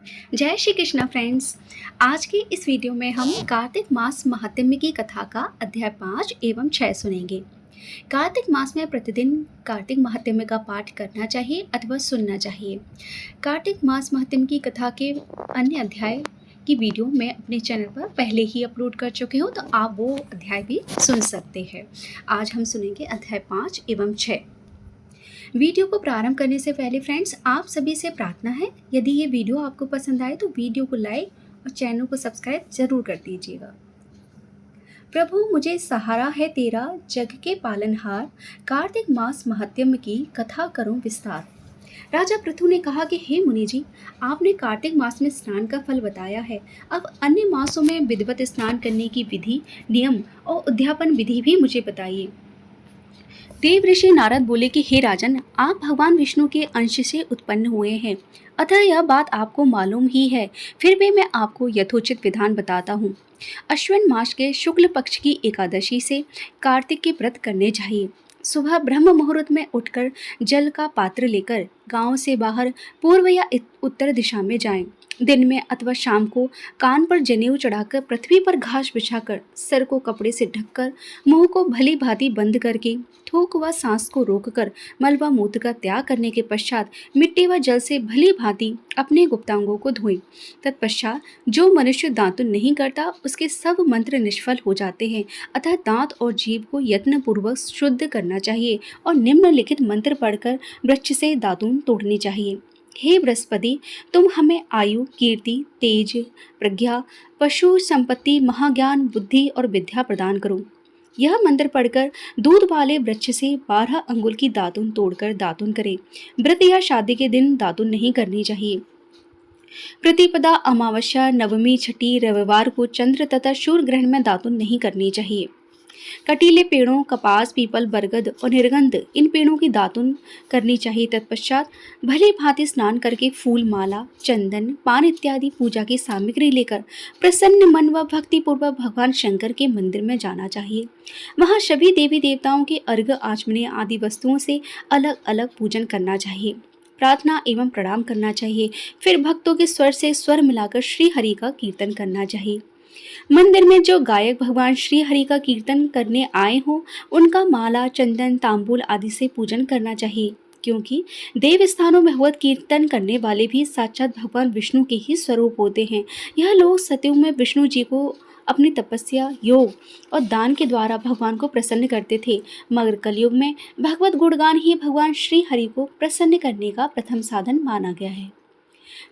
जय श्री कृष्णा फ्रेंड्स। आज की इस वीडियो में हम कार्तिक मास महात्म्य की कथा का अध्याय 5 एवं 6 सुनेंगे। कार्तिक मास में प्रतिदिन कार्तिक महात्म्य का पाठ करना चाहिए अथवा सुनना चाहिए। कार्तिक मास महात्म्य की कथा के अन्य अध्याय की वीडियो मैं अपने चैनल पर पहले ही अपलोड कर चुके हूँ, तो आप वो अध्याय भी सुन सकते हैं। आज हम सुनेंगे अध्याय 5 एवं 6। वीडियो को प्रारंभ करने से पहले फ्रेंड्स, आप सभी से प्रार्थना है, यदि ये वीडियो आपको पसंद आए तो वीडियो को लाइक और चैनल को सब्सक्राइब जरूर कर दीजिएगा। प्रभु मुझे सहारा है तेरा, जग के पालनहार, कार्तिक मास महात्म्य की कथा करूं विस्तार। राजा पृथु ने कहा कि हे मुनि जी, आपने कार्तिक मास में स्नान का फल बताया है, अब अन्य मासों में विधिवत स्नान करने की विधि, नियम और उद्यापन विधि भी मुझे बताइए। देव ऋषि नारद बोले कि हे राजन, आप भगवान विष्णु के अंश से उत्पन्न हुए हैं, अतः यह बात आपको मालूम ही है, फिर भी मैं आपको यथोचित विधान बताता हूँ। अश्विन मास के शुक्ल पक्ष की एकादशी से कार्तिक के व्रत करने चाहिए। सुबह ब्रह्म मुहूर्त में उठकर जल का पात्र लेकर गांव से बाहर पूर्व या उत्तर दिशा में जाएं। दिन में अथवा शाम को कान पर जनेऊ चढ़ाकर पृथ्वी पर घास बिछाकर सर को कपड़े से ढककर मुंह को भली भांति बंद करके थूक व सांस को रोककर मल व मूत्र का त्याग करने के पश्चात मिट्टी व जल से भली भांति अपने गुप्तांगों को धोएं। तत्पश्चात जो मनुष्य दातुन नहीं करता उसके सब मंत्र निष्फल हो जाते हैं, अतः दांत और जीभ को यत्नपूर्वक शुद्ध करना चाहिए और निम्नलिखित मंत्र पढ़कर वृक्ष से दातुन तोड़नी चाहिए। हे बृहस्पति, तुम हमें आयु, कीर्ति, तेज, प्रज्ञा, पशु संपत्ति, महाज्ञान, बुद्धि और विद्या प्रदान करो। यह मंत्र पढ़कर दूध वाले वृक्ष से 12 अंगुल की दातुन तोड़कर दातुन करें। व्रत या शादी के दिन दातुन नहीं करनी चाहिए। प्रतिपदा, अमावस्या, नवमी, छठी, रविवार को चंद्र तथा सूर्य ग्रहण में दातुन नहीं करनी चाहिए। कटीले पेड़ों, कपास, पीपल, बरगद और निर्गंध, इन पेड़ों की दातुन करनी चाहिए। तत्पश्चात भली भांति स्नान करके फूल माला, चंदन, पान इत्यादि पूजा की सामग्री लेकर प्रसन्न मन व भक्ति पूर्वक भगवान शंकर के मंदिर में जाना चाहिए। वहां सभी देवी देवताओं के अर्घ्य, आचमनीय आदि वस्तुओं से अलग अलग पूजन करना चाहिए। प्रार्थना एवं प्रणाम करना चाहिए। फिर भक्तों के स्वर से स्वर मिलाकर श्री हरि का कीर्तन करना चाहिए। मंदिर में जो गायक भगवान श्री हरि का कीर्तन करने आए हों, उनका माला, चंदन, तांबूल आदि से पूजन करना चाहिए, क्योंकि देव स्थानों में भगवत कीर्तन करने वाले भी साक्षात भगवान विष्णु के ही स्वरूप होते हैं। यह लोग सतयुग में विष्णु जी को अपनी तपस्या, योग और दान के द्वारा भगवान को प्रसन्न करते थे, मगर कलयुग में भगवत गुणगान ही भगवान श्री हरि को प्रसन्न करने का प्रथम साधन माना गया है।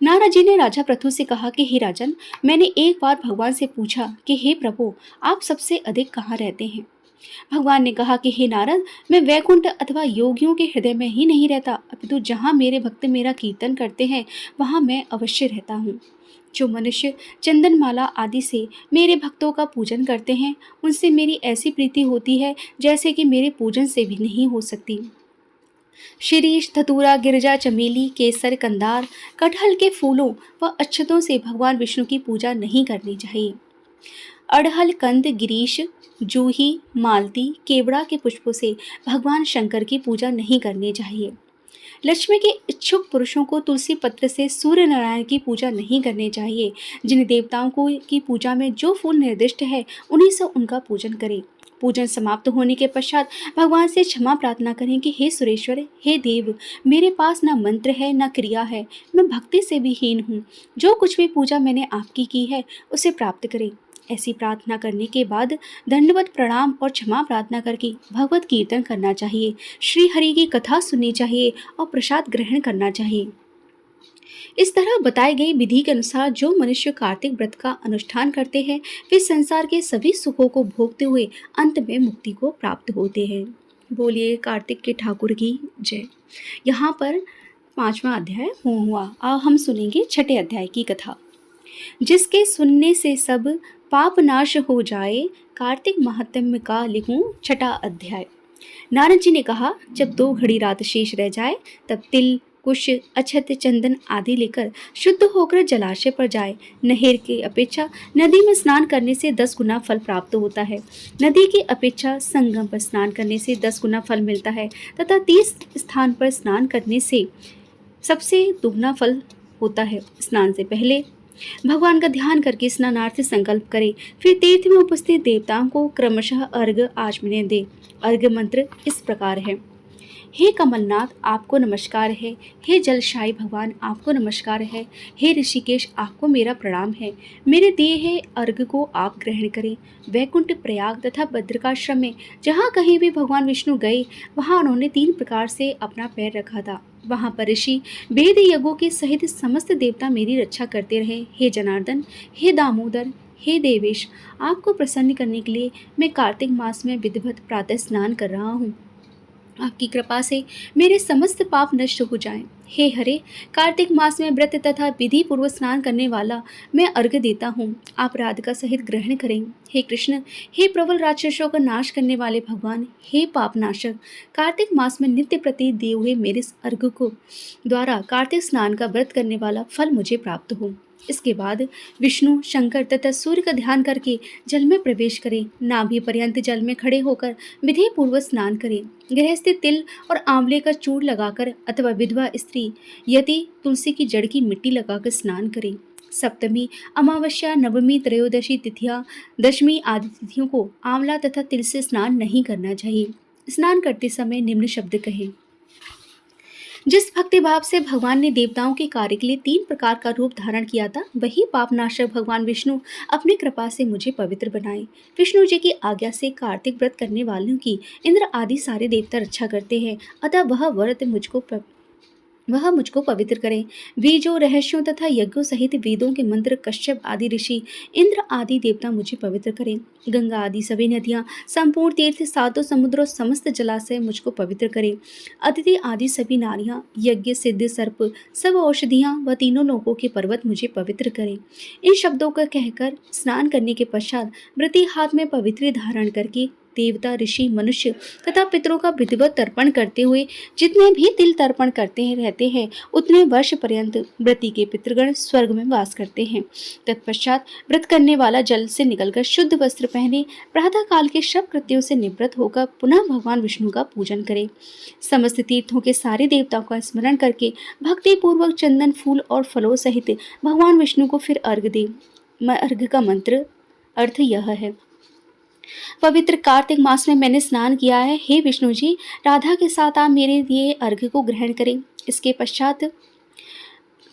नारद जी ने राजा पृथु से कहा कि हे राजन, मैंने एक बार भगवान से पूछा कि हे प्रभु, आप सबसे अधिक कहाँ रहते हैं। भगवान ने कहा कि हे नारद, मैं वैकुंठ अथवा योगियों के हृदय में ही नहीं रहता, अपितु जहाँ मेरे भक्त मेरा कीर्तन करते हैं वहाँ मैं अवश्य रहता हूँ। जो मनुष्य चंदनमाला आदि से मेरे भक्तों का पूजन करते हैं, उनसे मेरी ऐसी प्रीति होती है जैसे कि मेरे पूजन से भी नहीं हो सकती। शिरीष, धतूरा, गिरजा, चमेली, केसर, कंदार, कटहल के फूलों व अक्षतों से भगवान विष्णु की पूजा नहीं करनी चाहिए। अड़हल, कंद, गिरीश, जूही, मालती, केवड़ा के पुष्पों से भगवान शंकर की पूजा नहीं करनी चाहिए। लक्ष्मी के इच्छुक पुरुषों को तुलसी पत्र से सूर्य नारायण की पूजा नहीं करनी चाहिए। जिन देवताओं को की पूजा में जो फूल निर्दिष्ट है, उन्हीं से उनका पूजन करें। पूजन समाप्त होने के पश्चात भगवान से क्षमा प्रार्थना करें कि हे सुरेश्वर, हे देव, मेरे पास न मंत्र है न क्रिया है, मैं भक्ति से भी हीन हूँ। जो कुछ भी पूजा मैंने आपकी की है उसे प्राप्त करें। ऐसी प्रार्थना करने के बाद दंडवत प्रणाम और क्षमा प्रार्थना करके भगवत कीर्तन करना चाहिए, श्री हरि की कथा सुननी चाहिए और प्रसाद ग्रहण करना चाहिए। इस तरह बताई गई विधि के अनुसार जो मनुष्य कार्तिक व्रत का अनुष्ठान करते हैं, वे संसार के सभी सुखों को भोगते हुए अंत में मुक्ति को प्राप्त होते हैं। बोलिए कार्तिक के ठाकुर की जय। यहाँ पर 5वां अध्याय हुआ। अब हम सुनेंगे 6ठे अध्याय की कथा। जिसके सुनने से सब पाप नाश हो जाए, कार्तिक महात्म्य का लिखूं 6ठा अध्याय। नारद जी ने कहा, जब 2 घड़ी रात शेष रह जाए तब तिल, कुश, अक्षत, चंदन आदि लेकर शुद्ध होकर जलाशय पर जाए। नहर की अपेक्षा नदी में स्नान करने से 10 गुना फल प्राप्त होता है। नदी की अपेक्षा संगम पर स्नान करने से 10 गुना फल मिलता है तथा तीर्थ स्थान पर स्नान करने से सबसे दुगना फल होता है। स्नान से पहले भगवान का ध्यान करके स्नानार्थ संकल्प करें, फिर तीर्थ में उपस्थित देवताओं को क्रमशः अर्घ्य आचमन दें। अर्घ्य मंत्र इस प्रकार है: हे कमलनाथ आपको नमस्कार है, हे जलशाही भगवान आपको नमस्कार है, हे ऋषिकेश आपको मेरा प्रणाम है। मेरे दिए है अर्घ्य को आप ग्रहण करें। वैकुंठ, प्रयाग तथा बद्रिकाश्रम में जहाँ कहीं भी भगवान विष्णु गए वहाँ उन्होंने 3 प्रकार से अपना पैर रखा था। वहाँ पर ऋषि वेद यज्ञों के सहित समस्त देवता मेरी रक्षा करते रहे। हे जनार्दन, हे दामोदर, हे देवेश, आपको प्रसन्न करने के लिए मैं कार्तिक मास में विधिवत प्रातः स्नान कर रहा हूँ। आपकी कृपा से मेरे समस्त पाप नष्ट हो जाएं। हे हरे, कार्तिक मास में व्रत तथा विधि पूर्वक स्नान करने वाला मैं अर्घ्य देता हूँ, आप राधिका सहित ग्रहण करें। हे कृष्ण, हे प्रबल राक्षसों का नाश करने वाले भगवान, हे पाप नाशक, कार्तिक मास में नित्य प्रति दिए हुए मेरे अर्घ्य को द्वारा कार्तिक स्नान का व्रत करने वाला फल मुझे प्राप्त हो। इसके बाद विष्णु, शंकर तथा सूर्य का ध्यान करके जल में प्रवेश करें। नाभि पर्यंत जल में खड़े होकर विधि पूर्वक स्नान करें। गृहस्थी तिल और आंवले का चूर्ण लगाकर अथवा विधवा स्त्री यदि तुलसी की जड़ की मिट्टी लगाकर स्नान करें। सप्तमी, अमावस्या, नवमी, त्रयोदशी तिथियां, दशमी आदि तिथियों को आंवला तथा तिल से स्नान नहीं करना चाहिए। स्नान करते समय निम्न शब्द कहें: जिस भक्ति भाव से भगवान ने देवताओं के कार्य के लिए 3 प्रकार का रूप धारण किया था, वही पापनाशक भगवान विष्णु अपनी कृपा से मुझे पवित्र बनाए। विष्णु जी की आज्ञा से कार्तिक व्रत करने वालों की इंद्र आदि सारे देवता रक्षा करते हैं, अतः वह मुझको पवित्र करें। बीजों, रहस्यों तथा यज्ञों सहित वेदों के मंत्र, कश्यप आदि ऋषि, इंद्र आदि देवता मुझे पवित्र करें। गंगा आदि सभी नदियाँ, संपूर्ण तीर्थ, सातों समुद्र और समस्त जलाशय मुझको पवित्र करें। अदिति आदि सभी नारियाँ, यज्ञ, सिद्ध, सर्प, सब औषधियाँ व तीनों लोकों के पर्वत मुझे पवित्र करें। इन शब्दों को कहकर स्नान करने के पश्चात व्रती हाथ में पवित्र धारण करके देवता, ऋषि, मनुष्य तथा पितरों का विधिवत तर्पण करते हुए जितने भी तिल तर्पण करते रहते हैं उतने वर्ष पर्यंत व्रती के पितृगण स्वर्ग में वास करते हैं। तत्पश्चात व्रत करने वाला जल से निकलकर शुद्ध वस्त्र पहने प्रातः काल के सब कृत्यों से निवृत्त होकर पुनः भगवान विष्णु का पूजन करे। समस्त तीर्थों के सारे देवताओं का स्मरण करके भक्ति पूर्वक चंदन, फूल और फलों सहित भगवान विष्णु को फिर अर्घ्य दे। अर्घ्य का मंत्र अर्थ यह है: पवित्र कार्तिक मास में मैंने स्नान किया है। हे विष्णु जी, राधा के साथ आप मेरे दिए अर्घ्य को ग्रहण करें। इसके पश्चात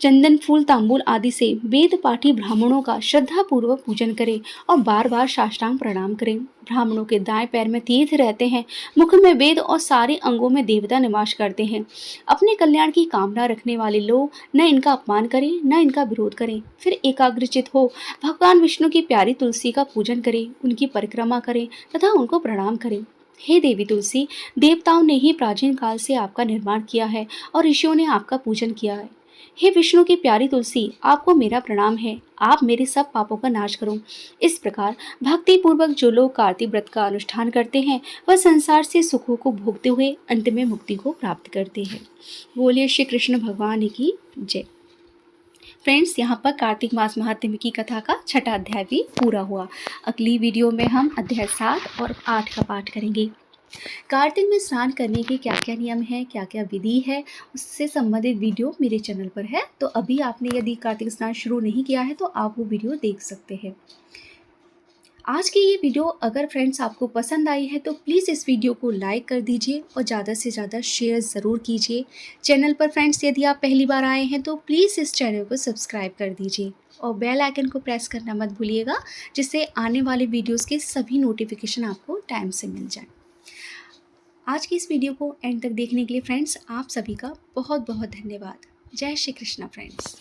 चंदन, फूल, तांबूल आदि से वेद पाठी ब्राह्मणों का श्रद्धा पूर्वक पूजन करें और बार बार साष्टांग प्रणाम करें। ब्राह्मणों के दाएं पैर में तीर्थ रहते हैं, मुख में वेद और सारे अंगों में देवता निवास करते हैं। अपने कल्याण की कामना रखने वाले लोग न इनका अपमान करें न इनका विरोध करें। फिर एकाग्रचित हो भगवान विष्णु की प्यारी तुलसी का पूजन करें, उनकी परिक्रमा करें तथा उनको प्रणाम करें। हे देवी तुलसी, देवताओं ने ही प्राचीन काल से आपका निर्माण किया है और ऋषियों ने आपका पूजन किया है। हे विष्णु की प्यारी तुलसी, आपको मेरा प्रणाम है, आप मेरे सब पापों का नाश करो। इस प्रकार भक्ति पूर्वक जो लोग कार्तिक व्रत का अनुष्ठान करते हैं वह संसार से सुखों को भोगते हुए अंत में मुक्ति को प्राप्त करते हैं। बोलिए श्री कृष्ण भगवान की जय। फ्रेंड्स, यहाँ पर कार्तिक मास महात्म्य की कथा का 6वां अध्याय भी पूरा हुआ। अगली वीडियो में हम अध्याय 7 और 8 का पाठ करेंगे। कार्तिक में स्नान करने के क्या क्या नियम हैं, क्या क्या विधि है, उससे संबंधित वीडियो मेरे चैनल पर है। तो अभी आपने यदि कार्तिक स्नान शुरू नहीं किया है तो आप वो वीडियो देख सकते हैं। आज की ये वीडियो अगर फ्रेंड्स आपको पसंद आई है तो प्लीज़ इस वीडियो को लाइक कर दीजिए और ज़्यादा से ज़्यादा शेयर ज़रूर कीजिए। चैनल पर फ्रेंड्स यदि आप पहली बार आए हैं तो प्लीज़ इस चैनल को सब्सक्राइब कर दीजिए और बेल आइकन को प्रेस करना मत भूलिएगा, जिससे आने वाले वीडियोज़ के सभी नोटिफिकेशन आपको टाइम से मिल जाए। आज की इस वीडियो को एंड तक देखने के लिए फ्रेंड्स आप सभी का बहुत बहुत धन्यवाद। जय श्री कृष्णा फ्रेंड्स।